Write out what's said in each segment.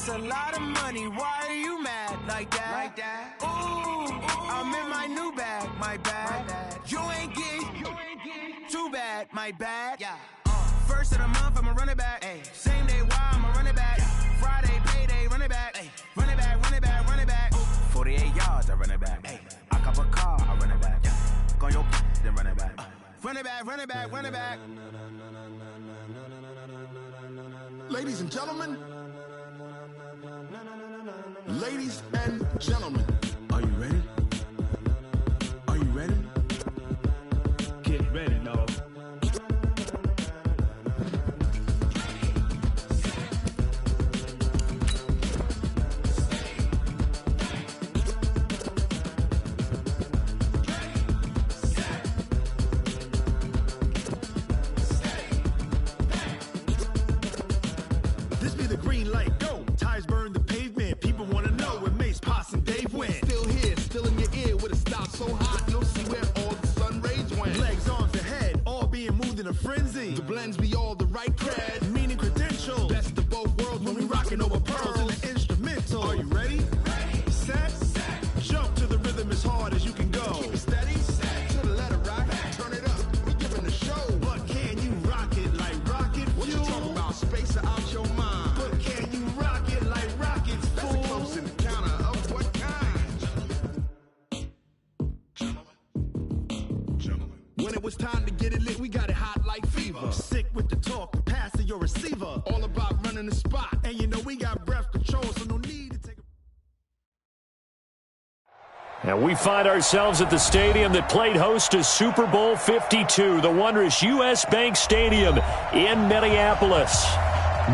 That's a lot of money. Why are you mad like that? Ooh, I'm in my new bag. My bad. You ain't getting too bad. My bad. Yeah. First of the month, I'ma run it back. Ay. Same day, why I'ma run it back. Friday, payday, run it back. Ay. Run it back, run it back, run it back. 48 yards, I run it back. Ay. I cop a car, I run it back. Go your then run it back. Run it back, run it back, run it back. Ladies and gentlemen. Ladies and gentlemen. Are you ready? Are you ready? Get ready, dog. This be the green light, go. Tires burn the pavement. People want to know where Mace, Poss, and Dave went. Still here, still in your ear with a style so hot, you'll see where all the sun rays went. Legs, arms, and head, all being moved in a frenzy. The blends be all the right cred, meaning credentials. Best of both worlds when we rockin' over pearls in the instrumental. Are you ready? Ready. Set. Jump to the rhythm as hard as you can go. Keep it steady. To the letter right. Turn it up. We giving the show. But can you rock it like rocket fuel? What you talking about? Space or out your mind? But can you rock it like rockets, fool? That's a close encounter of what kind? Gentlemen. When it was time to get it lit, we got it hot like fever. Sick with the talk, pass to your receiver. All about running the spot. And you know we got breath control, so no need to take a... And we find ourselves at the stadium that played host to Super Bowl 52, the wondrous U.S. Bank Stadium in Minneapolis.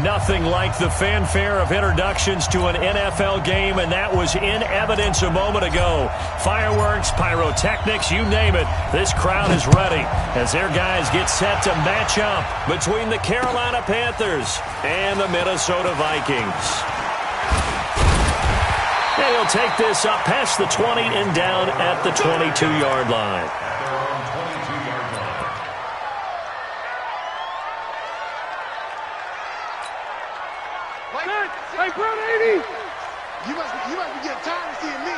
Nothing like the fanfare of introductions to an NFL game, and that was in evidence a moment ago. Fireworks, pyrotechnics, you name it. This crowd is ready as their guys get set to match up between the Carolina Panthers and the Minnesota Vikings. And he'll take this up past the 20 and down at the 22-yard line. Hey, Brown 80! You must be getting tired of seeing me.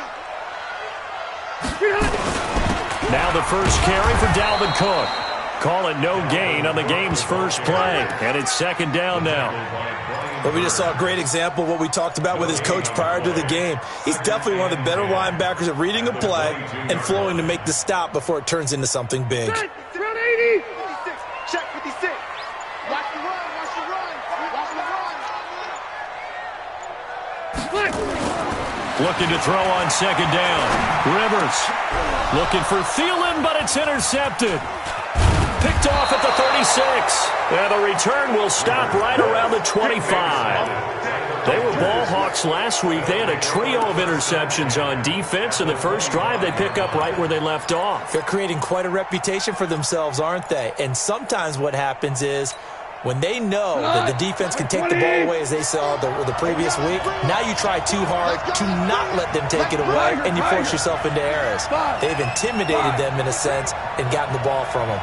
Now the first carry for Dalvin Cook. Call it no gain on the game's first play. And it's second down now. But we just saw a great example of what we talked about with his coach prior to the game. He's definitely one of the better linebackers at reading a play and flowing to make the stop before it turns into something big. Brown 80! 56, check 56. Watch the run, watch the run, watch the run. Looking to throw on second down. Rivers looking for Thielen, but it's intercepted. Picked off at the 36. And the return will stop right around the 25. They were ball hawks last week. They had a trio of interceptions on defense. In the first drive, they pick up right where they left off. They're creating quite a reputation for themselves, aren't they? And sometimes what happens is when they know that the defense can take the ball away, as they saw the previous week, now you try too hard to not let them take it away, and you force yourself into errors. They've intimidated them in a sense and gotten the ball from them.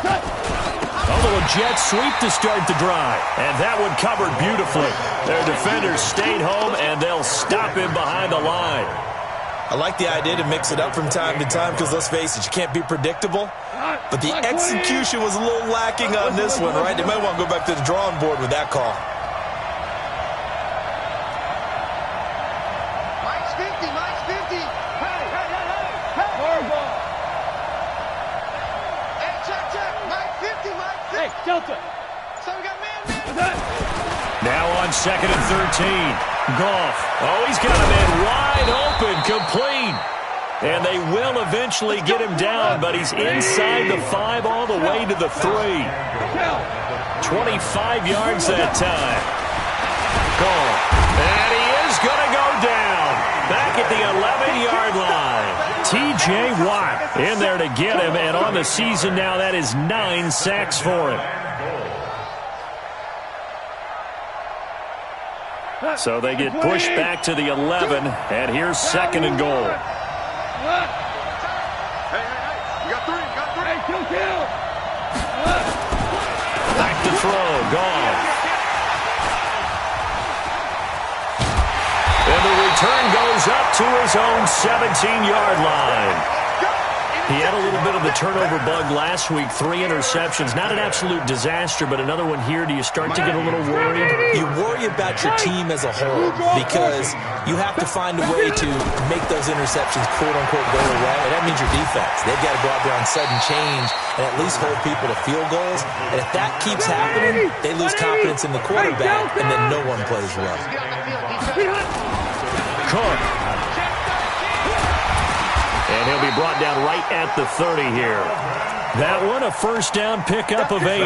A little jet sweep to start the drive, and that one covered beautifully. Their defenders stayed home, and they'll stop him behind the line. I like the idea to mix it up from time to time because, let's face it, you can't be predictable. But the execution was a little lacking on this one, right? They might want to go back to the drawing board with that call. Mike's 50, Mike's 50. Hey. Horrible. Hey, check. Mike 50, Mike 50. Hey, Delta. So we got man. Now on second and 13. Goff. Oh, he's got a man wide open, complete. And they will eventually get him down, but he's inside the 5 all the way to the 3. 25 yards that time. Goff. And he is going to go down. Back at the 11-yard line. T.J. Watt in there to get him, and on the season now, that is 9 sacks for him. So they get pushed back to the 11, and here's second and goal. Hey, you got three. Hey, kill. Back to throw, Goff. is up to his own 17-yard line. He had a little bit of the turnover bug last week, 3 interceptions. Not an absolute disaster, but another one here. Do you start to get a little worried? You worry about your team as a whole because you have to find a way to make those interceptions, quote-unquote, go away. And that means your defense. They've got to go out there on sudden change and at least hold people to field goals. And if that keeps happening, they lose confidence in the quarterback, and then no one plays well. Cook. And he'll be brought down right at the 30 here. That one, a first down pickup of 8.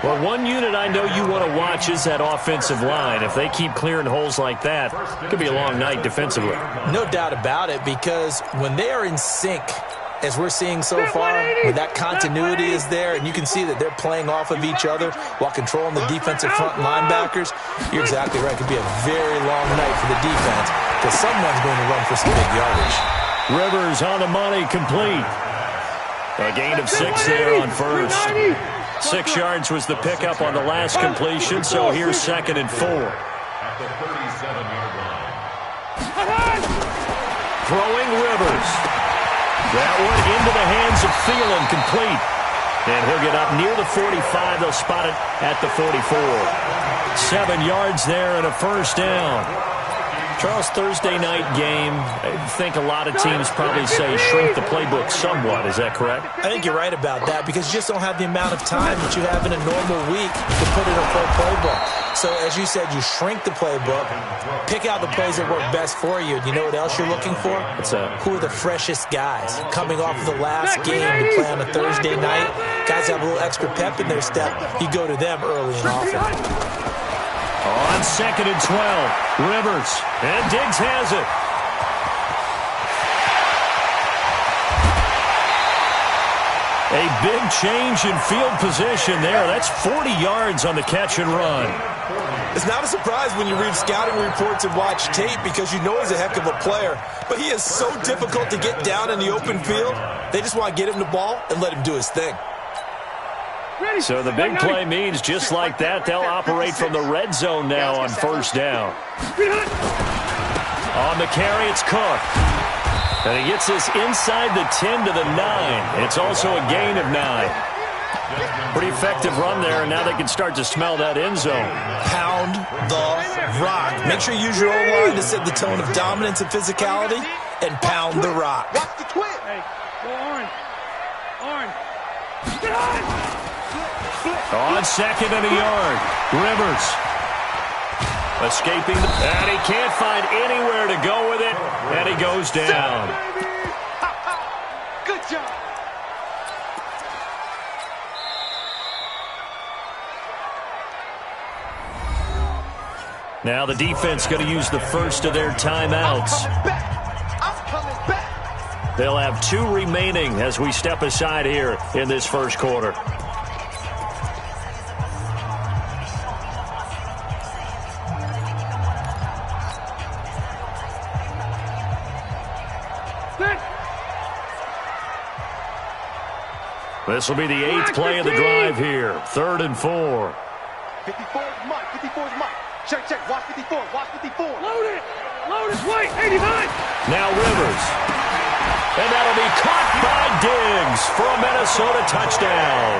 Well, one unit I know you want to watch is that offensive line. If they keep clearing holes like that, it could be a long night defensively. No doubt about it, because when they are in sync, as we're seeing so far, when that continuity is there and you can see that they're playing off of each other while controlling the defensive front linebackers, you're exactly right. It could be a very long night for the defense because someone's going to run for some big yardage. Rivers on the money, complete. A gain of 6 there on first. 6 yards was the pickup on the last completion, so here's 2nd and 4. Throwing Rivers. That one into the hands of Thielen, complete. And he'll get up near the 45. They'll spot it at the 44. 7 yards there and a first down. Charles, Thursday night game, I think a lot of teams probably say shrink the playbook somewhat. Is that correct? I think you're right about that because you just don't have the amount of time that you have in a normal week to put in a full playbook. So, as you said, you shrink the playbook, pick out the plays that work best for you. You know what else you're looking for? What's that? Who are the freshest guys coming off of the last game to play on a Thursday night? Guys have a little extra pep in their step. You go to them early and often. On 2nd and 12, Rivers, and Diggs has it. A big change in field position there. That's 40 yards on the catch and run. It's not a surprise when you read scouting reports and watch tape because you know he's a heck of a player. But he is so difficult to get down in the open field. They just want to get him the ball and let him do his thing. So the big play means just like that, they'll operate from the red zone now on first down. On the carry, it's Cook. And he gets this inside the 10 to the 9. It's also a gain of 9. Pretty effective run there, and now they can start to smell that end zone. Pound the rock. Make sure you use your O-line to set the tone of dominance and physicality, and pound the rock. Watch the twin. Hey, go Orange. Orange. Get on! On 2nd and a yard, Rivers escaping, and he can't find anywhere to go with it, and he goes down. Good job. Now the defense going to use the first of their timeouts. I'm coming back. They'll have 2 remaining as we step aside here in this first quarter. This will be the 8th play of the drive here. 3rd and 4. 54 is Mike. 54 is Mike. Check, check. Watch 54. Watch 54. Load it. Load it. Wait. 89. Now Rivers. And that'll be caught by Diggs for a Minnesota touchdown.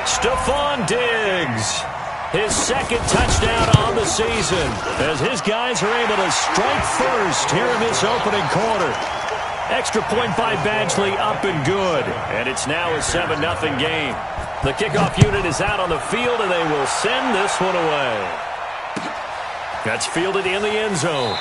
Stephon Diggs. His 2nd touchdown on the season as his guys are able to strike first here in this opening quarter. Extra point by Badgley up and good. And it's now a 7-0 game. The kickoff unit is out on the field, and they will send this one away. That's fielded in the end zone.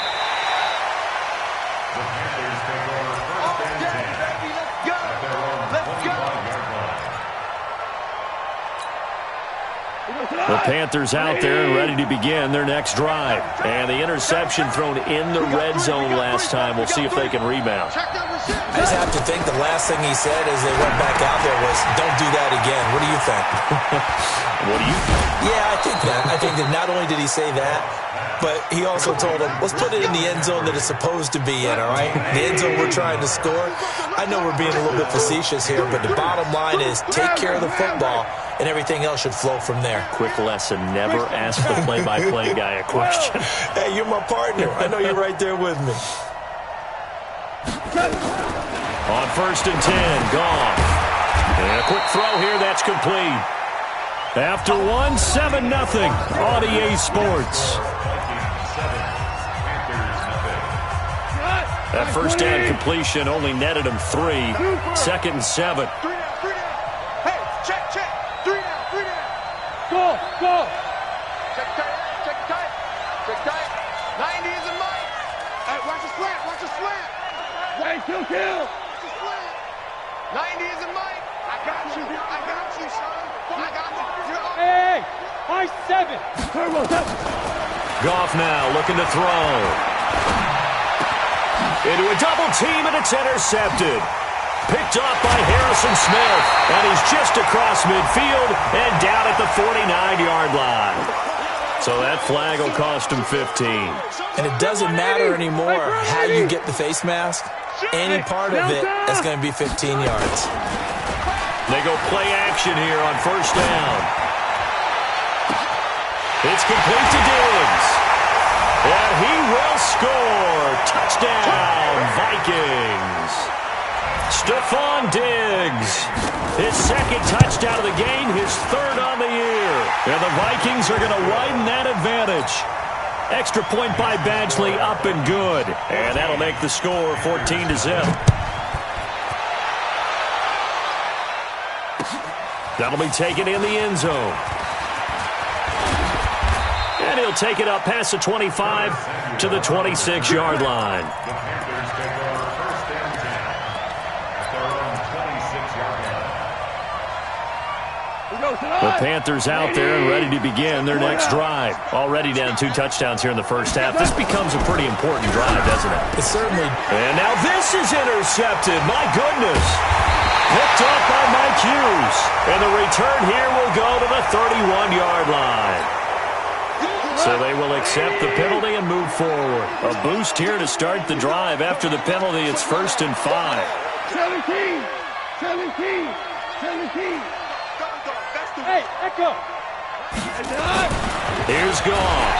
The Panthers out there and ready to begin their next drive. And the interception thrown in the red zone last time. We'll see if they can rebound. Check that I just have to think the last thing he said as they went back out there was, don't do that again. What do you think? What do you think? Yeah, I think that. I think that not only did he say that, but he also told him, let's put it in the end zone that it's supposed to be in, all right? The end zone we're trying to score. I know we're being a little bit facetious here, but the bottom line is take care of the football, and everything else should flow from there. Quick lesson, never ask the play-by-play guy a question. Hey, you're my partner. I know you're right there with me. On 1st and 10, Goff. And a quick throw here, that's complete. After 7-0 on EA Sports. That first down completion only netted him 3. 2nd and 7. 3 down, 3 down. Hey, check. 3 down, 3 down. Go. Check tight. 90 is a mic. Hey, watch the slant. Hey, kill. Watch the slant. 90 is a mic. I got you, son. I got you. Hey, I 7. Goff now looking to throw. Into a double team, and it's intercepted. Picked off by Harrison Smith, and he's just across midfield and down at the 49-yard line. So that flag will cost him 15. And it doesn't matter anymore how you get the face mask. Any part of it is going to be 15 yards. They go play action here on 1st down. It's complete to Diggs. And he will score. Touchdown, Vikings. Stephon Diggs. His 2nd touchdown of the game, his 3rd on the year. And the Vikings are going to widen that advantage. Extra point by Badgley, up and good. And that'll make the score 14-0. That'll be taken in the end zone. And he'll take it up past the 25 to the 26-yard line. The Panthers out there and ready to begin their next drive. Already down 2 touchdowns here in the first half. This becomes a pretty important drive, doesn't it? It certainly. And now this is intercepted. My goodness. Picked up by Mike Hughes. And the return here will go to the 31-yard line. So they will accept the penalty and move forward. A boost here to start the drive. After the penalty, it's 1st and 5. 17. Hey, Echo. Here's Goff.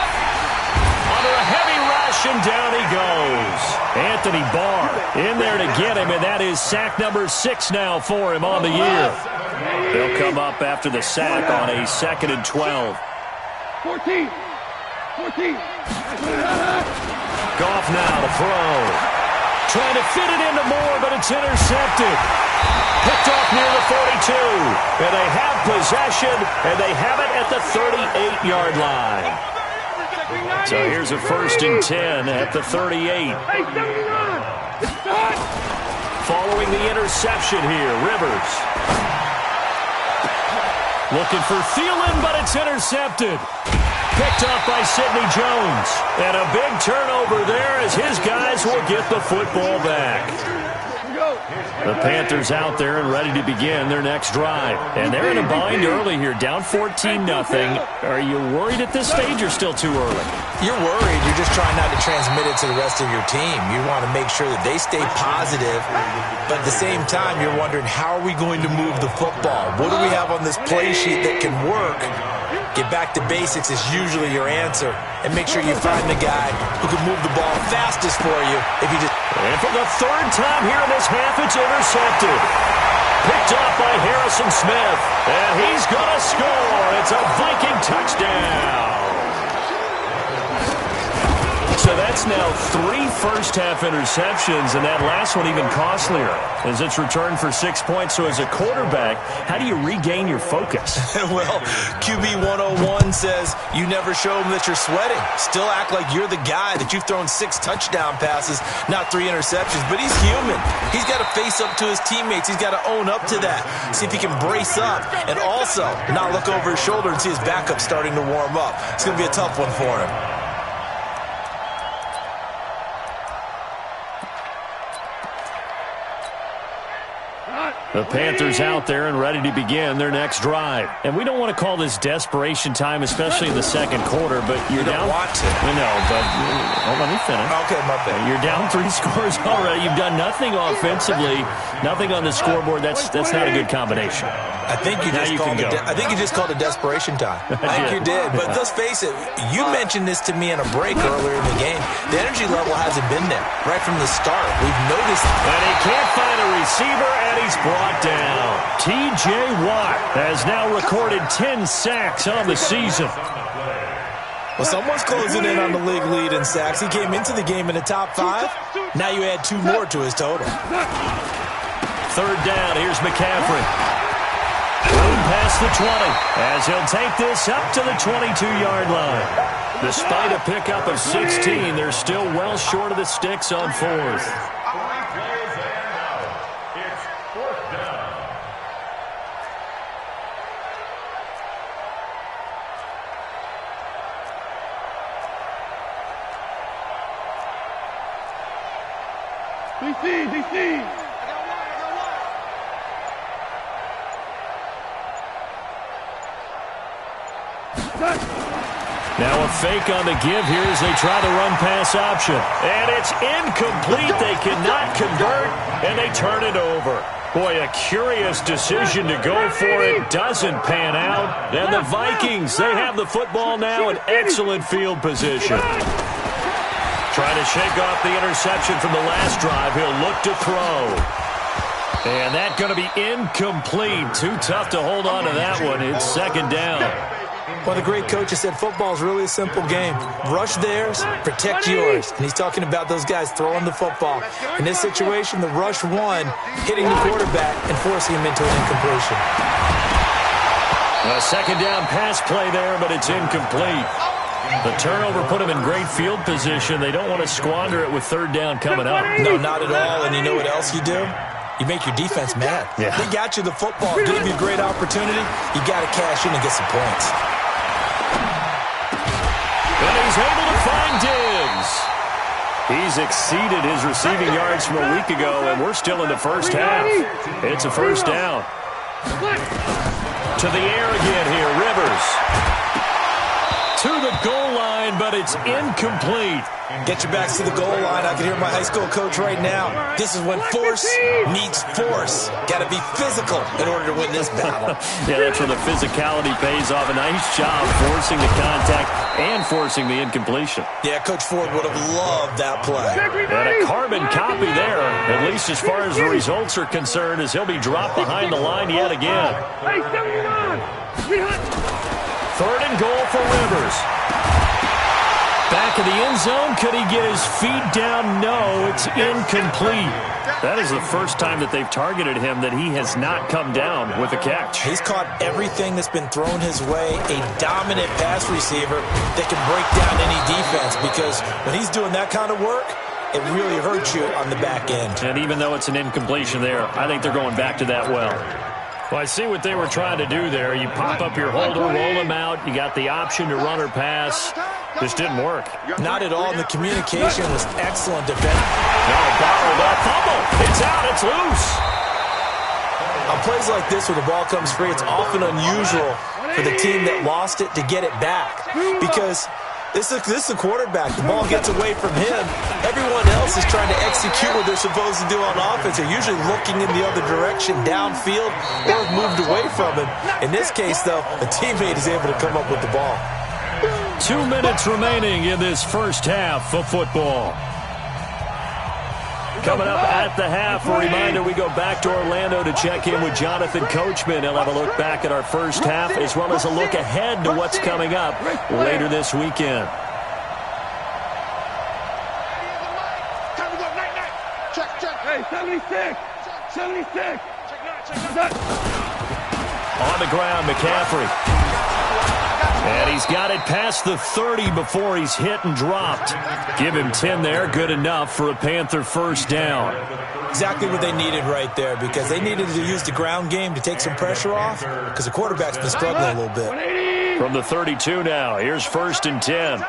Under a heavy rush, and down he goes. Anthony Barr in there to get him, and that is sack number 6 now for him on the year. They'll come up after the sack on a 2nd and 12. 14. Goff now to throw. Trying to fit it into Moore, but it's intercepted. Picked off near the 42. And they have possession, and they have it at the 38-yard line. So here's a 1st and 10 at the 38. Following the interception here, Rivers. Looking for Thielen, but it's intercepted. Picked off by Sidney Jones. And a big turnover there as his guys will get the football back. The Panthers out there and ready to begin their next drive. And they're in a bind early here, down 14-0. Are you worried at this stage or still too early? You're worried. You're just trying not to transmit it to the rest of your team. You want to make sure that they stay positive, but at the same time, you're wondering, how are we going to move the football? What do we have on this play sheet that can work? Get back to basics is usually your answer, and make sure you find the guy who can move the ball fastest for you. If you just. And for the 3rd time here in this half, it's intercepted. Picked up by Harrison Smith, and he's going to score. It's a Viking touchdown. So that's now 3 first-half interceptions, and that last one even costlier as it's returned for 6 points. So as a quarterback, how do you regain your focus? Well, QB 101 says you never show them that you're sweating. Still act like you're the guy, that you've thrown 6 touchdown passes, not 3 interceptions. But he's human. He's got to face up to his teammates. He's got to own up to that. See if he can brace up and also not look over his shoulder and see his backup starting to warm up. It's going to be a tough one for him. The Panthers out there and ready to begin their next drive. And we don't want to call this desperation time, especially in the second quarter, but you're down. You don't want to. I know, but let me finish. Okay, my bad. You're down 3 scores already. You've done nothing offensively, nothing on the scoreboard. That's not a good combination. I think you just called it desperation time. I think you did. But let's face it, you mentioned this to me in a break earlier in the game. The energy level hasn't been there right from the start. We've noticed it. And he can't find a receiver, and he's brought down. T.J. Watt has now recorded 10 sacks on the season. Well, someone's closing in on the league lead in sacks. He came into the game in the top 5. Now you add 2 more to his total. Third down, here's McCaffrey. Room past the 20 as he'll take this up to the 22-yard line. Despite a pickup of 16, they're still well short of the sticks on 4th. DC! Now a fake on the give here as they try the run-pass option. And it's incomplete. They cannot convert, and they turn it over. Boy, a curious decision to go for it. Doesn't pan out. And the Vikings, they have the football now in excellent field position. Trying to shake off the interception from the last drive. He'll look to throw. And that's going to be incomplete. Too tough to hold on to that one. It's second down. One of the great coaches said football is really a simple game. Rush theirs, protect yours. And he's talking about those guys throwing the football. In this situation, the rush won, hitting the quarterback and forcing him into an incompletion. A second down pass play there, but it's incomplete. The turnover put him in great field position. They don't want to squander it with third down coming up. No, not at all. And you know what else you do? You make your defense mad. Yeah. They got you the football, gave you a great opportunity. You got to cash in and get some points. And he's able to find Diggs. He's exceeded his receiving yards from a week ago, and we're still in the first half. It's a first down. To the air again here, Rivers. To the goal line, but it's incomplete. Get your backs to the goal line. I can hear my high school coach right now. This is when force meets force. Got to be physical in order to win this battle. Yeah, that's where the physicality pays off. A nice job forcing the contact and forcing the incompletion. Yeah, Coach Ford would have loved that play. And a carbon copy there, at least as far as the results are concerned, as he'll be dropped behind the line yet again. Third and goal for Rivers. Back of the end zone. Could he get his feet down? No, it's incomplete. That is the first time that they've targeted him that he has not come down with a catch. He's caught everything that's been thrown his way. A dominant pass receiver that can break down any defense, because when he's doing that kind of work, it really hurts you on the back end. And even though it's an incompletion there, I think they're going back to that well. Well, I see what they were trying to do there. You pop up your holder, roll him out. You got the option to run or pass. Just didn't work. Not at all. And the communication was excellent defense. No, bottled up. Fumble. It's out. It's loose. On plays like this where the ball comes free, it's often unusual for the team that lost it to get it back, because this is a quarterback. The ball gets away from him. Everyone else is trying to execute what they're supposed to do on offense. They're usually looking in the other direction, downfield, or have moved away from him. In this case, though, a teammate is able to come up with the ball. 2 minutes remaining in this first half of football. Coming up at the half, a reminder, we go back to Orlando to check in with Jonathan Coachman. He'll have a look back at our first half, as well as a look ahead to what's coming up later this weekend. Hey, 76! 76! On the ground, McCaffrey. And he's got it past the 30 before he's hit and dropped. Give him 10 there. Good enough for a Panther first down. Exactly what they needed right there, because they needed to use the ground game to take some pressure off, because the quarterback's been struggling a little bit. From the 32 now, here's first and 10.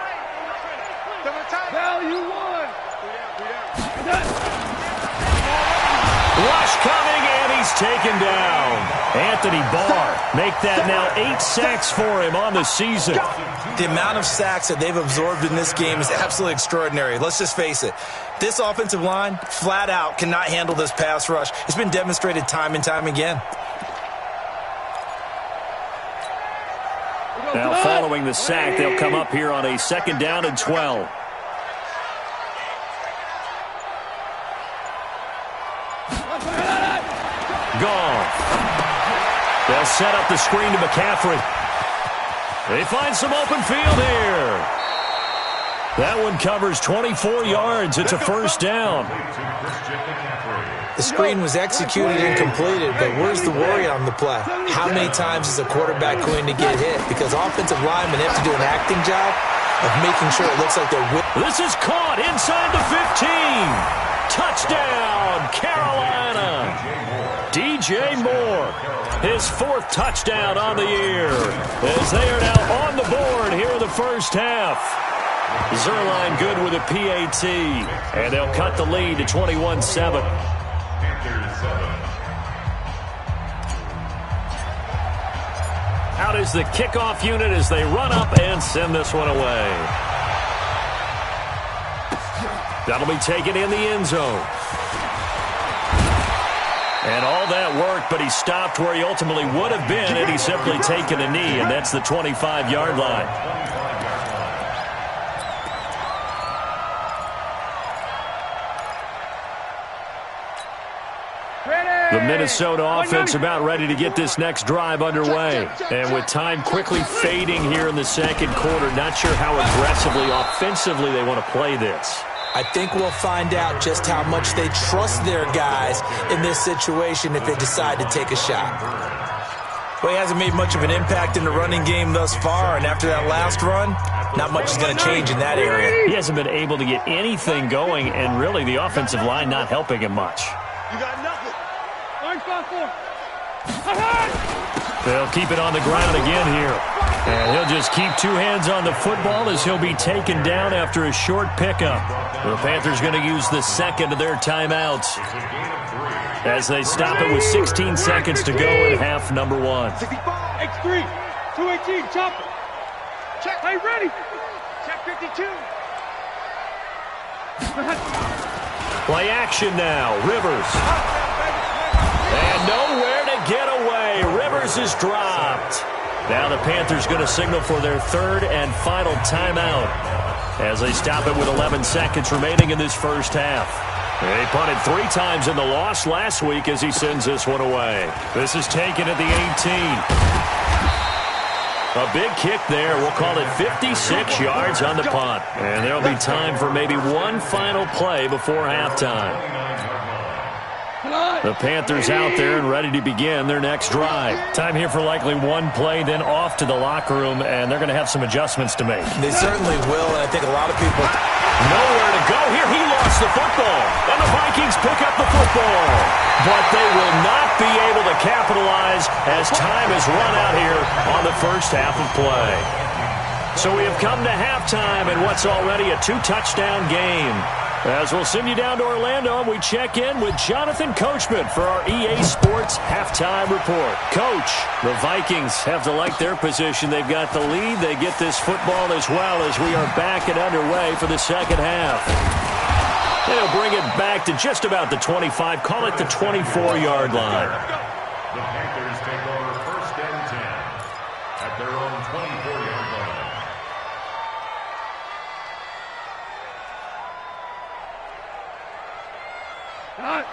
Rush coming, and he's He's taken down. Anthony Barr, make that now 8 sacks for him on the season. The amount of sacks that they've absorbed in this game is absolutely extraordinary. Let's just face it. This offensive line, flat out, cannot handle this pass rush. It's been demonstrated time and time again. Now, following the sack, they'll come up here on a 2nd down and 12. Gone. They'll set up the screen to McCaffrey. They find some open field here. That one covers 24 yards. It's a 1st down. The screen was executed and completed, but where's the worry on the play? How many times is a quarterback going to get hit? Because offensive linemen have to do an acting job of making sure it looks like they're whipping. This is caught inside the 15. Touchdown, Carolina. DJ Moore, his 4th touchdown on the year, as they are now on the board here in the first half. Zerline good with a PAT, and they'll cut the lead to 21-7. Out is the kickoff unit as they run up and send this one away. That'll be taken in the end zone. And all that worked, but he stopped where he ultimately would have been had he simply taken a knee, and that's the 25-yard line. The Minnesota offense about ready to get this next drive underway. And with time quickly fading here in the 2nd quarter, not sure how aggressively, offensively they want to play this. I think we'll find out just how much they trust their guys in this situation if they decide to take a shot. Well, he hasn't made much of an impact in the running game thus far, and after that last run, not much is going to change in that area. He hasn't been able to get anything going, and really the offensive line not helping him much. You got nothing. They'll keep it on the ground again here. And he'll just keep 2 hands on the football as he'll be taken down after a short pickup. The Panthers going to use the 2nd of their timeouts as they stop it with 16 seconds to go in half number 1. X3, 218, chopper. Check. Hey, ready. Check 52. Play action now. Rivers. And nowhere to get away. Rivers is dropped. Now the Panthers going to signal for their 3rd and final timeout as they stop it with 11 seconds remaining in this first half. They punted 3 times in the loss last week as he sends this one away. This is taken at the 18. A big kick there. We'll call it 56 yards on the punt. And there'll be time for maybe one final play before halftime. The Panthers out there and ready to begin their next drive. Time here for likely one play, then off to the locker room, and they're going to have some adjustments to make. They certainly will, and I think a lot of people... Nowhere to go here. He lost the football, and the Vikings pick up the football. But they will not be able to capitalize as time has run out here on the first half of play. So we have come to halftime in what's already a 2-touchdown game. As we'll send you down to Orlando, and we check in with Jonathan Coachman for our EA Sports Halftime Report. Coach, the Vikings have to like their position. They've got the lead. They get this football as well as we are back and underway for the second half. They'll bring it back to just about the 25, call it the 24-yard line. The Panthers take over 1st and 10 at their own 24-yard line.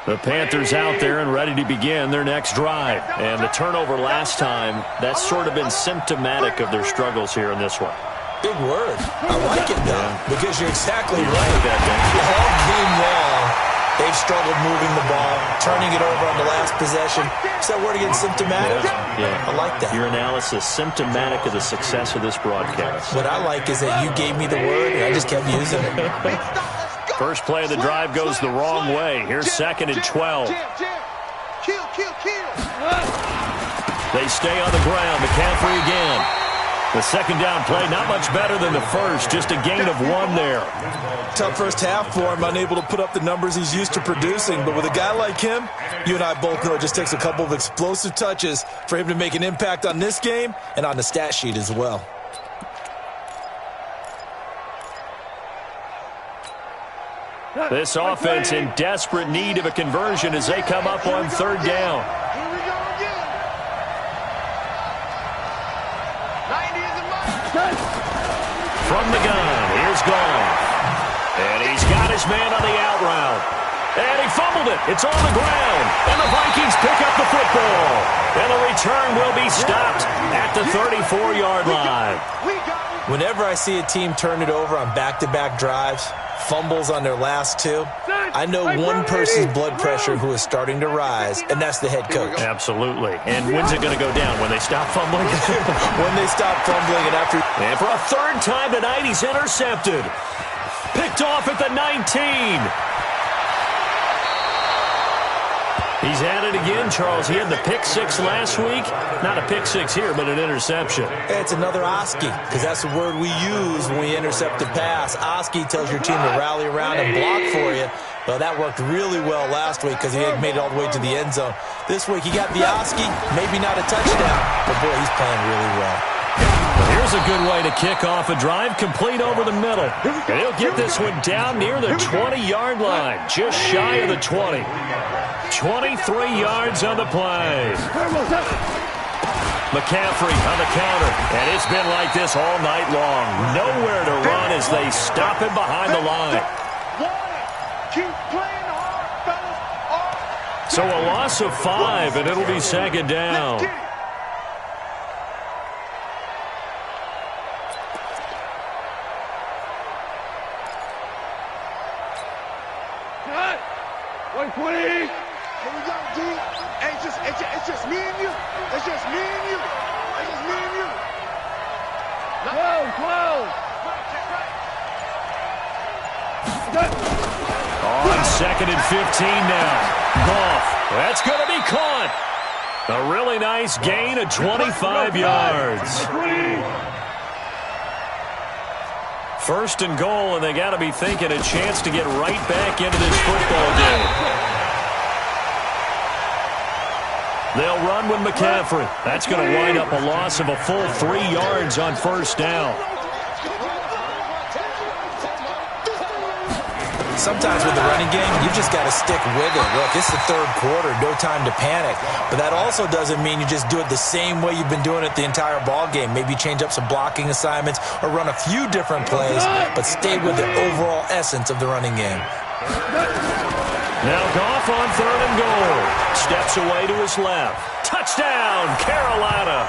The Panthers out there and ready to begin their next drive. And the turnover last time, that's sort of been symptomatic of their struggles here in this one. Big word. I like it, though, because you're exactly right. All game long, they've struggled moving the ball, turning it over on the last possession. Is that word again, symptomatic? Yeah. I like that. Your analysis, symptomatic of the success of this broadcast. What I like is that you gave me the word, and I just kept using it. First play of the drive goes the wrong way. Here's 2nd and 12. Kill. They stay on the ground. McCaffrey again. The second down play, not much better than the first, just a gain of 1 there. Tough first half for him, unable to put up the numbers he's used to producing. But with a guy like him, you and I both know it just takes a couple of explosive touches for him to make an impact on this game and on the stat sheet as well. This offense in desperate need of a conversion as they come up on third down. Here we go again. 90 is a must. From the gun, here's Goff. And he's got his man on the out route. And he fumbled it. It's on the ground. And the Vikings pick up the football. And the return will be stopped at the 34-yard line. Whenever I see a team turn it over on back-to-back drives, fumbles on their last 2, I know one person's blood pressure who is starting to rise, and that's the head coach. Absolutely. And when's it going to go down? When they stop fumbling? When they stop fumbling and after... And for a third time tonight, he's intercepted. Picked off at the 19. He's at it again, Charles. He had the pick 6 last week. Not a pick 6 here, but an interception. It's another Oski, because that's the word we use when we intercept a pass. Oski tells your team to rally around and block for you. Well, that worked really well last week because he had made it all the way to the end zone. This week, he got the Oski, maybe not a touchdown, but boy, he's playing really well. Here's a good way to kick off a drive, complete over the middle. And he'll get this one down near the 20-yard line, just shy of the 20. 23 yards on the play. McCaffrey on the counter, and it's been like this all night long. Nowhere to run as they stop him behind the line. Keep playing hard, fellas. So a loss of 5, and it'll be second down. Here we go, D. It's just me and you. It's just me and you. It's just me and you. Close. On second and 15 now. Goff. That's going to be caught. A really nice gain of 25 yards. First and goal, and they got to be thinking a chance to get right back into this football game. They'll run with McCaffrey. That's going to wind up a loss of a full 3 yards on first down. Sometimes with the running game, you just got to stick with it. Look, it's the third quarter, no time to panic. But that also doesn't mean you just do it the same way you've been doing it the entire ball game. Maybe change up some blocking assignments or run a few different plays, but stay with the overall essence of the running game. Now Goff on third and goal. Steps away to his left. Touchdown, Carolina.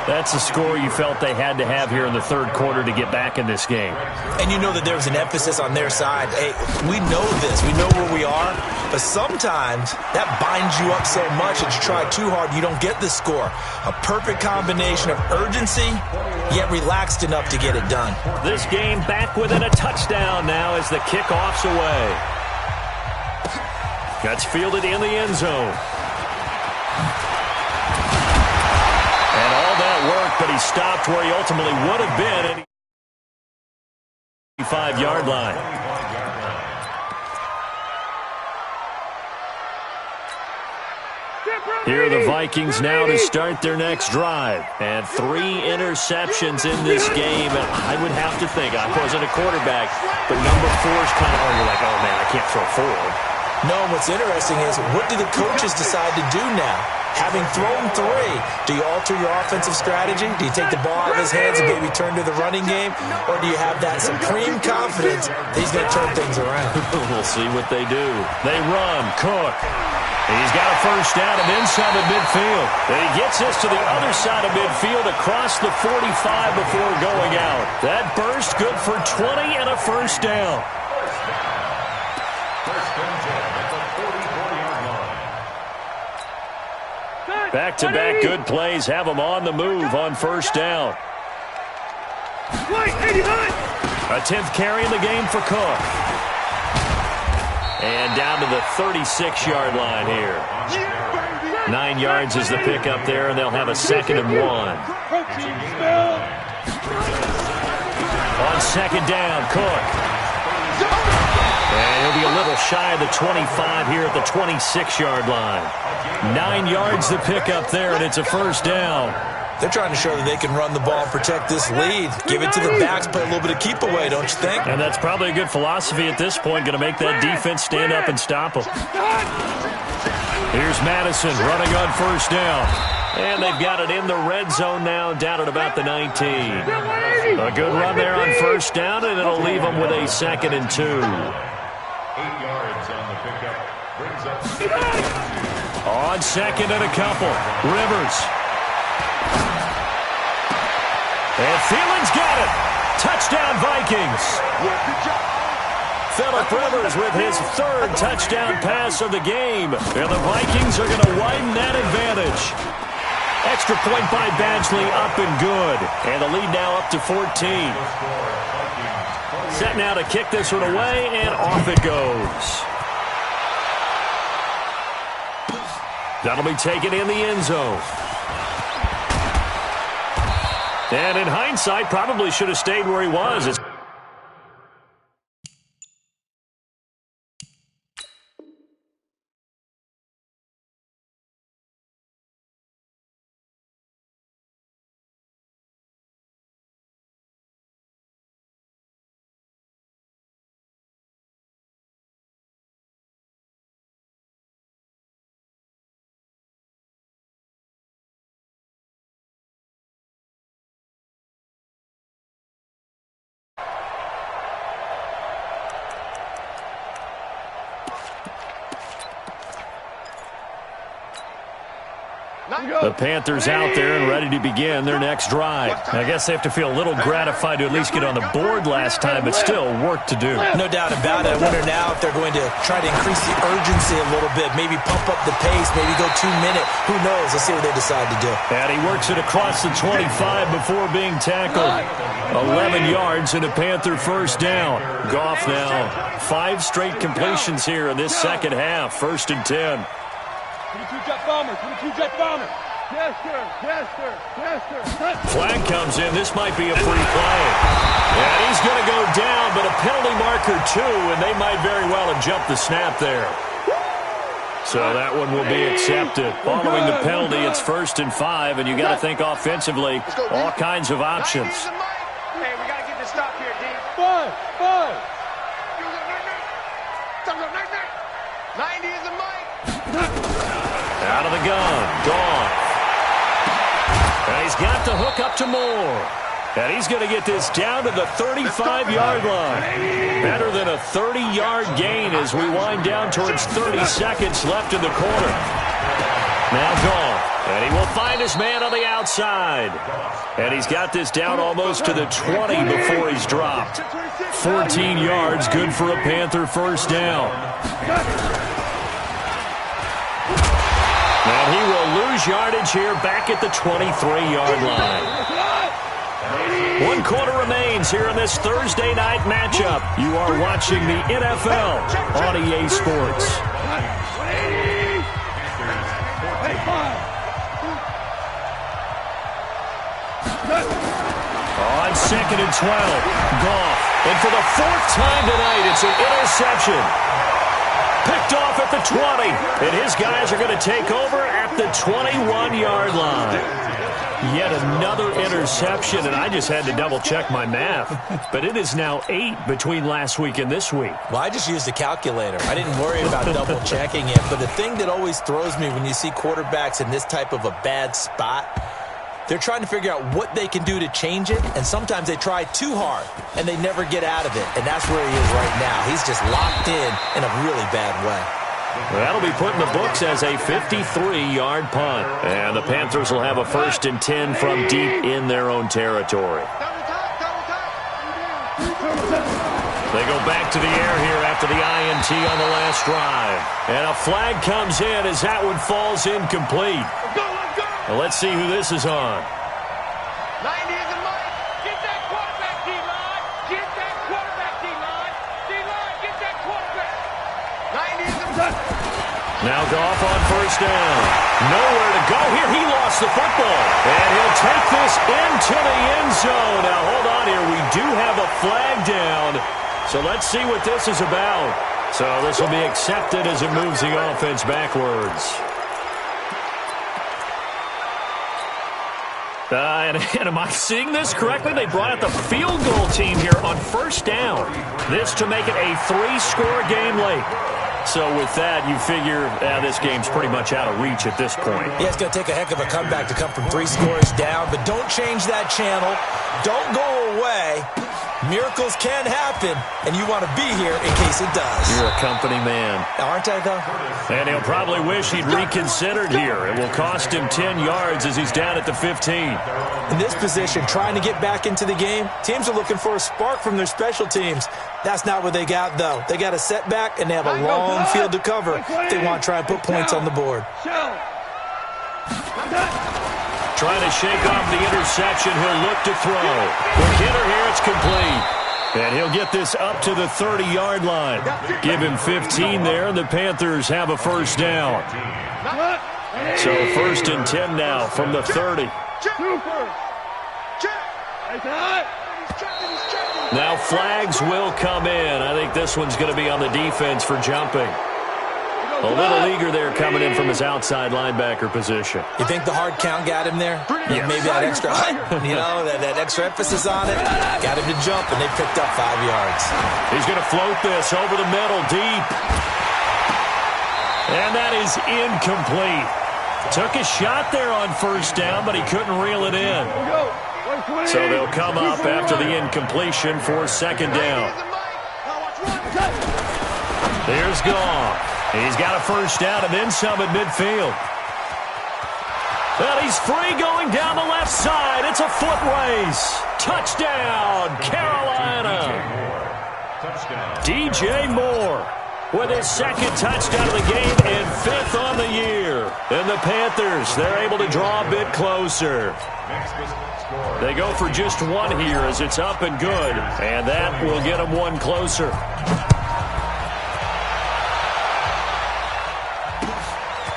That's the score you felt they had to have here in the third quarter to get back in this game. And you know that there was an emphasis on their side. Hey, we know this. We know where we are. But sometimes that binds you up so much that you try too hard, you don't get the score. A perfect combination of urgency, yet relaxed enough to get it done. This game back within a touchdown now as the kickoff's away. That's fielded in the end zone. And all that work, but he stopped where he ultimately would have been at the 5-yard line. Here are the Vikings now to start their next drive. And 3 interceptions in this game. And I would have to think, I wasn't a quarterback, but number 4 is kind of, you're like, oh man, I can't throw 4. No, and what's interesting is, what do the coaches decide to do now? Having thrown 3, do you alter your offensive strategy? Do you take the ball out of his hands and maybe turn to the running game? Or do you have that supreme confidence that he's going to turn things around? We'll see what they do. They run. Cook. He's got a first down of inside of midfield. And he gets this to the other side of midfield across the 45 before going out. That burst good for 20 and a first down. Back-to-back good plays have them on the move on first down. A 10th carry in the game for Cook. And down to the 36-yard line here. 9 yards is the pickup there, and they'll have a 2nd and 1. On second down, Cook. And he'll be a little shy of the 25 here at the 26-yard line. 9 yards to pick up there, and it's a first down. They're trying to show that they can run the ball and protect this lead. Give it to the backs, play a little bit of keep away, don't you think? And that's probably a good philosophy at this point, going to make that defense stand up and stop them. Here's Madison running on first down. And they've got it in the red zone now, down at about the 19. A good run there on first down, and it'll leave them with a 2nd and 2. 8 yards on the pickup. Brings up On second and a couple. Rivers. And Thielen's got it. Touchdown, Vikings. Phillip Rivers with his 3rd touchdown pass of the game. And the Vikings are going to widen that advantage. Extra point by Badgley, up and good. And the lead now up to 14. Set now to kick this one away, and off it goes. That'll be taken in the end zone. And in hindsight, probably should have stayed where he was. The Panthers out there and ready to begin their next drive. I guess they have to feel a little gratified to at least get on the board last time, but still work to do. No doubt about it. I wonder now if they're going to try to increase the urgency a little bit, maybe pump up the pace, maybe go 2-minute. Who knows? Let's see what they decide to do. And he works it across the 25 before being tackled. 11 yards and a Panther first down. Goff now 5 straight completions here in this second half. 1st and 10. 22-jet bomber, 22-jet bomber. Yes, sir. Yes, sir. Yes, sir. Flag comes in. This might be a free play. And he's going to go down, but a penalty marker too, and they might very well have jumped the snap there. So that one will be accepted. Following the penalty, it's 1st and 5, and you got to think offensively, all kinds of options. Hey, we got to get this stop here, D. 5. 90 is a mic. Out of the gun, Goff. And he's got the hook up to Moore. And he's going to get this down to the 35-yard line. Better than a 30-yard gain as we wind down towards 30 seconds left in the quarter. Now Goff. And he will find his man on the outside. And he's got this down almost to the 20 before he's dropped. 14 yards, good for a Panther first down. And he will lose yardage here back at the 23-yard line. 1 quarter remains here in this Thursday night matchup. You are watching the NFL on EA Sports. On 2nd and 12, Goff. And for the 4th time tonight, it's an interception. Picked off at the 20, and his guys are going to take over at the 21-yard line. Yet another interception, and I just had to double-check my math. But it is now 8 between last week and this week. Well, I just used a calculator. I didn't worry about double-checking it. But the thing that always throws me when you see quarterbacks in this type of a bad spot, they're trying to figure out what they can do to change it, and sometimes they try too hard, and they never get out of it. And that's where he is right now. He's just locked in a really bad way. That'll be put in the books as a 53-yard punt. And the Panthers will have a 1st and 10 from deep in their own territory. They go back to the air here after the INT on the last drive. And a flag comes in as that one falls incomplete. Well, let's see who this is on. 90 is a mic. Get that quarterback, D-line. Get that quarterback, D-line. D-line, get that quarterback. 90 is a mic. Now Goff on first down. Nowhere to go here. He lost lost the football. And he'll take this into the end zone. Now, hold on here. We do have a flag down. So let's see what this is about. So this will be accepted as it moves the offense backwards. And am I seeing this correctly? They brought out the field goal team here on first down. This to make it a 3-score game late. So with that, you figure this game's pretty much out of reach at this point. Yeah, it's going to take a heck of a comeback to come from 3 scores down, but don't change that channel. Don't go away. Miracles can happen, and you want to be here in case it does. You're a company man. Aren't I, though? And he'll probably wish he'd reconsidered here. It will cost him 10 yards as he's down at the 15. In this position, trying to get back into the game, teams are looking for a spark from their special teams. That's not what they got, though. They got a setback, and they have a long field to cover if they want to try and put points on the board. Trying to shake off the interception. He'll look to throw. Quick hitter here. It's complete. And he'll get this up to the 30-yard line. Give him 15 there, and the Panthers have a first down. So 1st and 10 now from the 30. Now flags will come in. I think this one's going to be on the defense for jumping. A little eager there coming in from his outside linebacker position. You think the hard count got him there? Yes. Maybe that extra, that extra emphasis on it got him to jump, and they picked up 5 yards. He's going to float this over the middle, deep. And that is incomplete. Took a shot there on first down, but he couldn't reel it in. So they'll come up after the incompletion for 2nd down. There's Goff. He's got a first down and then some at midfield. Well, he's free going down the left side. It's a foot race. Touchdown, Carolina. DJ Moore with his 2nd touchdown of the game and 5th on the year. And the Panthers, they're able to draw a bit closer. They go for just 1 here as it's up and good. And that will get them 1 closer.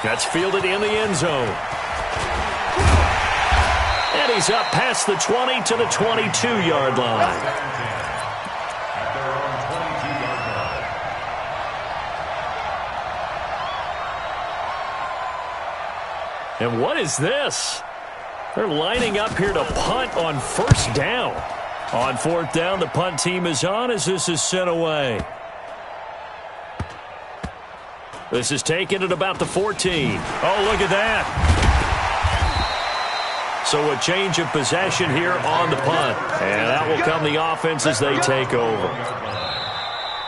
That's fielded in the end zone. And he's up past the 20 to the 22-yard line. And what is this? They're lining up here to punt on first down. On 4th down, the punt team is on as this is sent away. This is taken at about the 14. Oh, look at that. So a change of possession here on the punt. And that will come the offense as they take over.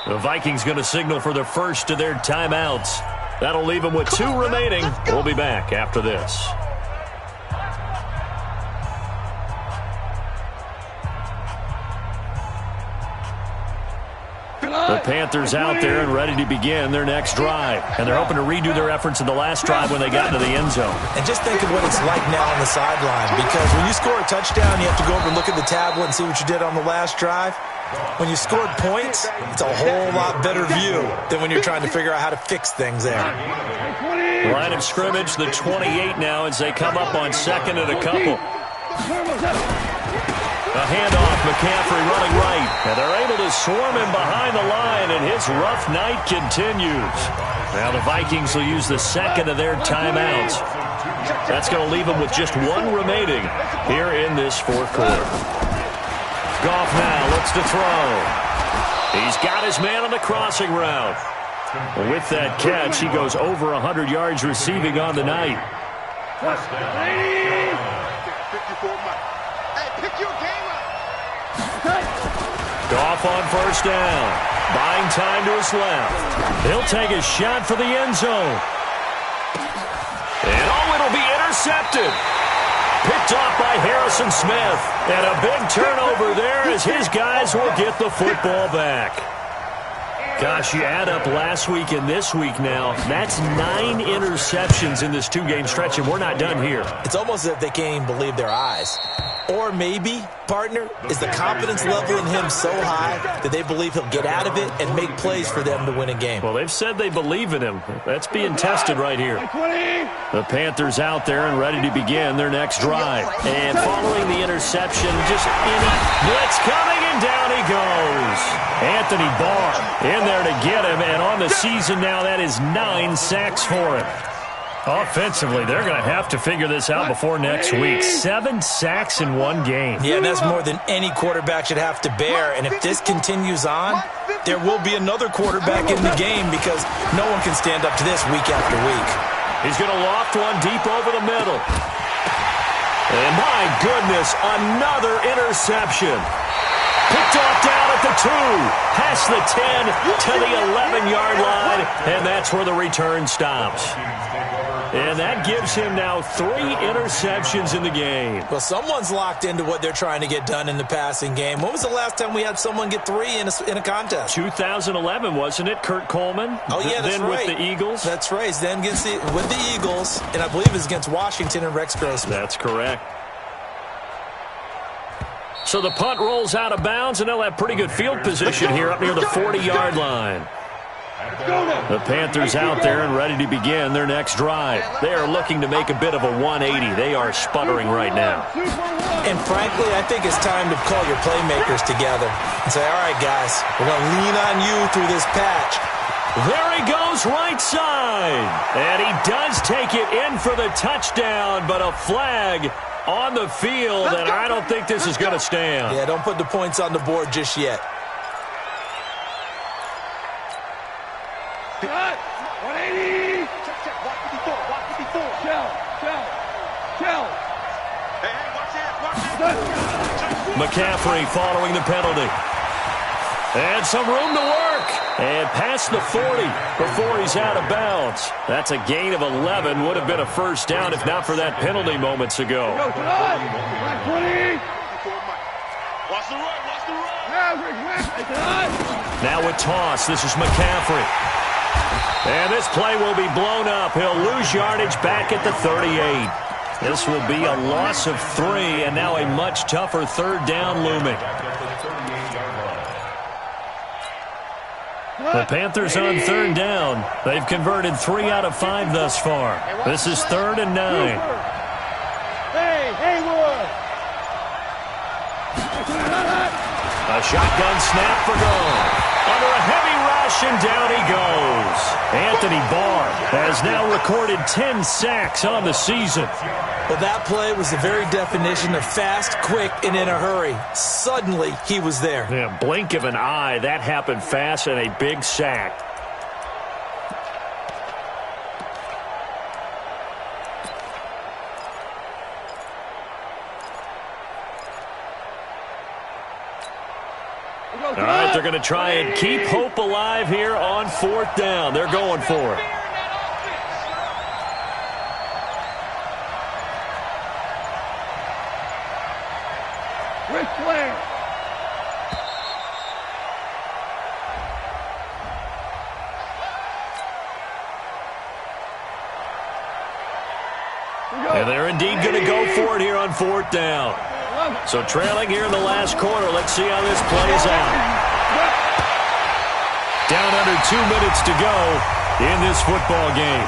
The Vikings going to signal for the first of their timeouts. That'll leave them with 2 remaining. We'll be back after this. The Panthers out there and ready to begin their next drive. And they're hoping to redo their efforts in the last drive when they got into the end zone. And just think of what it's like now on the sideline. Because when you score a touchdown, you have to go over and look at the tablet and see what you did on the last drive. When you scored points, it's a whole lot better view than when you're trying to figure out how to fix things there. Line of scrimmage, the 28 now as they come up on 2nd and a couple. A handoff, McCaffrey running right. And they're able to swarm him behind the line, and his rough night continues. Now the Vikings will use the 2nd of their timeouts. That's going to leave them with just 1 remaining here in this 4th quarter. Goff now looks to throw. He's got his man on the crossing route. With that catch, he goes over 100 yards receiving on the night. Goff on first down. Buying time to his left. He'll take a shot for the end zone. And it'll be intercepted. Picked off by Harrison Smith. And a big turnover there as his guys will get the football back. Gosh, you add up last week and this week now. That's 9 interceptions in this 2-game stretch, and we're not done here. It's almost as if they can't even believe their eyes. Or maybe, partner, is the confidence level in him so high that they believe he'll get out of it and make plays for them to win a game. Well, they've said they believe in him. That's being tested right here. The Panthers out there and ready to begin their next drive. And following the interception, just any blitz coming, and down he goes. Anthony Barr in there to get him, and on the season now, that is 9 sacks for him. Offensively, they're going to have to figure this out before next week. 7 sacks in one game. Yeah, and that's more than any quarterback should have to bear. And if this continues on, there will be another quarterback in the game because no one can stand up to this week after week. He's going to loft one deep over the middle. And my goodness, another interception. Picked off down at the 2, past the 10 to the 11-yard line, and that's where the return stops. And that gives him now 3 interceptions in the game. Well, someone's locked into what they're trying to get done in the passing game. When was the last time we had someone get 3 in a contest? 2011, wasn't it, Kurt Coleman? Oh, yeah, that's then right. With the Eagles? That's right. Then with the Eagles, and I believe it was against Washington and Rex Grossman. That's correct. So the punt rolls out of bounds, and they'll have pretty good field position here up near the 40-yard line. The Panthers out there and ready to begin their next drive. They are looking to make a bit of a 180. They are sputtering right now. And frankly, I think it's time to call your playmakers together and say, all right, guys, we're going to lean on you through this patch. There he goes, right side. And he does take it in for the touchdown, but a flag on the field, and I don't think this is going to stand. Yeah, don't put the points on the board just yet. 180. Check. Walk 54. Shell. Hey, watch this. McCaffrey following the penalty. And some room to work. And past the 40 before he's out of bounds. That's a gain of 11. Would have been a first down if not for that penalty moments ago. Go, 20. Watch the run. Now with toss, this is McCaffrey. And this play will be blown up. He'll lose yardage back at the 38. This will be a loss of 3, and now a much tougher third down looming. The Panthers on third down. They've converted 3 out of 5 thus far. This is 3rd and 9. A shotgun snap for goal. Under a heavy rush, and down he goes. Anthony Barr has now recorded 10 sacks on the season. Well, that play was the very definition of fast, quick, and in a hurry. Suddenly, he was there. Yeah, blink of an eye, that happened fast, and a big sack. All right, they're going to try and keep hope alive here on 4th down. They're going for it. Rick Flair. And they're indeed going to go for it here on 4th down. So trailing here in the last quarter. Let's see how this plays out. Down under 2 minutes to go in this football game.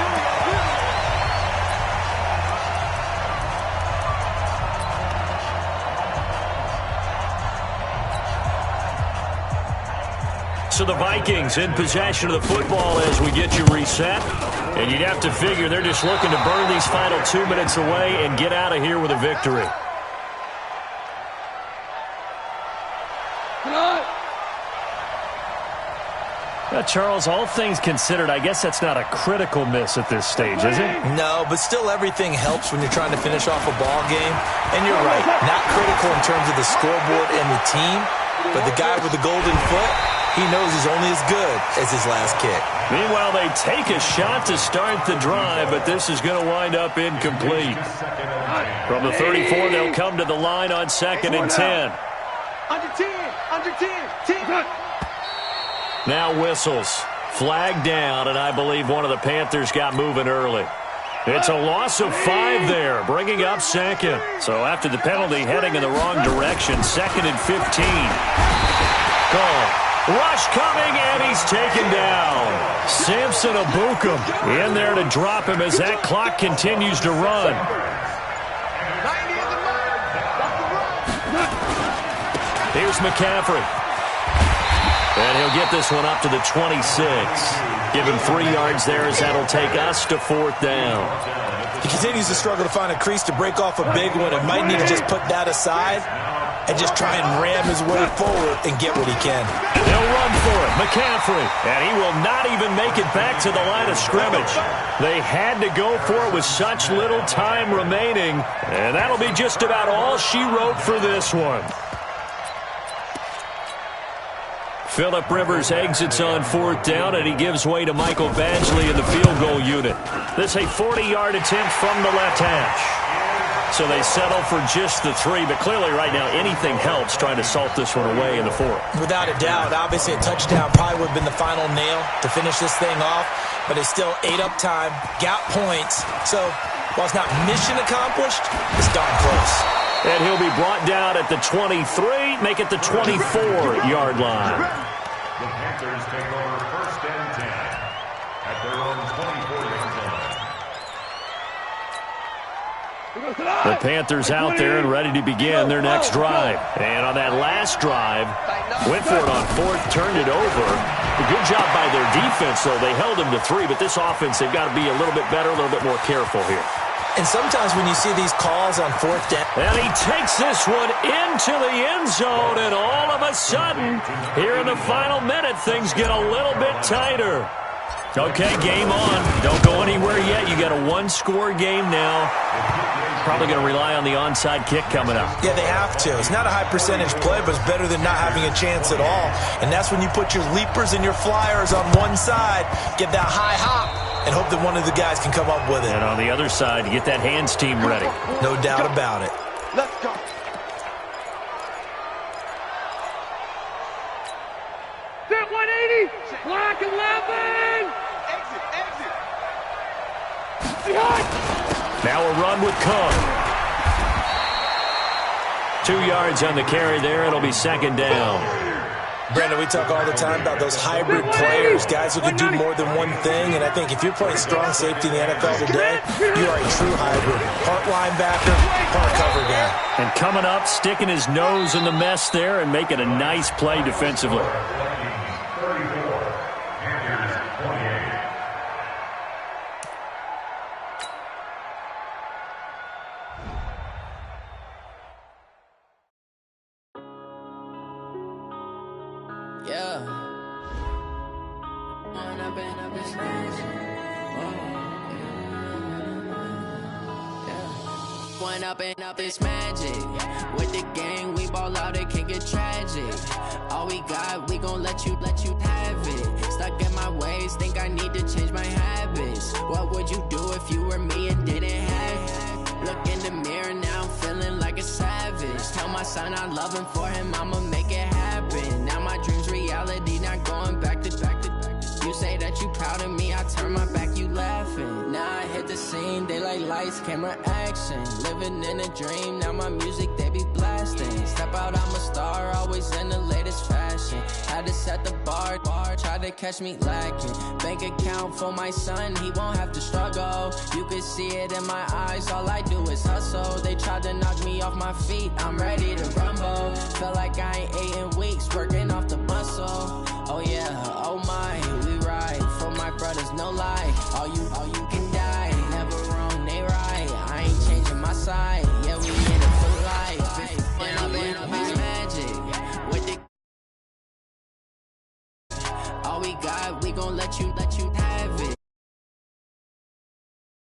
So the Vikings in possession of the football as we get you reset. And you'd have to figure they're just looking to burn these final 2 minutes away and get out of here with a victory. Charles, all things considered, I guess that's not a critical miss at this stage, is it? No, but still everything helps when you're trying to finish off a ball game. And you're right, not critical in terms of the scoreboard and the team, but the guy with the golden foot, he knows he's only as good as his last kick. Meanwhile, they take a shot to start the drive, but this is going to wind up incomplete. From the 34, they'll come to the line on 2nd and 10. Under 10. Now whistles. Flag down, and I believe one of the Panthers got moving early. It's a loss of 5 there, bringing up second. So after the penalty, heading in the wrong direction, 2nd and 15. Call. Rush coming, and he's taken down. Samson Abukum in there to drop him as that clock continues to run. Here's McCaffrey. And he'll get this one up to the 26. Give him 3 yards there as that'll take us to 4th down. He continues to struggle to find a crease to break off a big one and might need to just put that aside and just try and ram his way forward and get what he can. They'll run for it. McCaffrey. And he will not even make it back to the line of scrimmage. They had to go for it with such little time remaining. And that'll be just about all she wrote for this one. Phillip Rivers exits on 4th down, and he gives way to Michael Badgley in the field goal unit. This a 40-yard attempt from the left hash. So they settle for just the 3, but clearly right now anything helps trying to salt this one away in the 4th. Without a doubt, obviously a touchdown probably would have been the final nail to finish this thing off, but it's still ate up time, got points. So while it's not mission accomplished, it's darn close. And he'll be brought down at the 23, make it the 24-yard line. The Panthers take over 1st and 10 at their own 24-yard line. The Panthers out there and ready to begin their next drive. And on that last drive, went for it on 4th, turned it over. A good job by their defense, though. They held them to 3, but this offense, they've got to be a little bit better, a little bit more careful here. And sometimes when you see these calls on 4th down. And he takes this one into the end zone, and all of a sudden, here in the final minute, things get a little bit tighter. Okay, game on. Don't go anywhere yet. You got a 1-score game now. Probably going to rely on the onside kick coming up. Yeah, they have to. It's not a high percentage play, but it's better than not having a chance at all. And that's when you put your leapers and your flyers on one side, get that high hop, and hope that one of the guys can come up with it. And on the other side, you get that hands team ready. No doubt about it. Let's go. Set 180. Black 11. Exit. Behind. Now a run with Cook. 2 yards on the carry there. It'll be 2nd down. Brandon, we talk all the time about those hybrid players, guys who can do more than one thing. And I think if you're playing strong safety in the NFL today, you are a true hybrid. Part linebacker, part cover guy. And coming up, sticking his nose in the mess there and making a nice play defensively. Yeah. One up and up is magic. With the gang, we ball out, it can get tragic. All we got, we gon' let you have it. Stuck in my ways, think I need to change my habits. What would you do if you were me and didn't have it? Look in the mirror, now I'm feeling like a savage. Tell my son I love him, for him I'ma make it happen. Now my dream's reality, not going back to. You say that you proud of me, I turn my back, you laughing. Now I hit the scene, they like lights, camera, action. Living in a dream, now my music, they be blasting. Step out, I'm a star, always in the latest fashion. Had to set the bar, try to catch me lacking. Bank account for my son, he won't have to struggle. You can see it in my eyes, all I do is hustle. They tried to knock me off my feet, I'm ready to rumble. Feel like I ain't ate in weeks, working off the muscle. Oh yeah, oh my, we ride for my brothers, no lie. All you can die, never wrong, they right. I ain't changing my side, yeah, we in it for life. And I've been magic with the. All we got, we gon' let you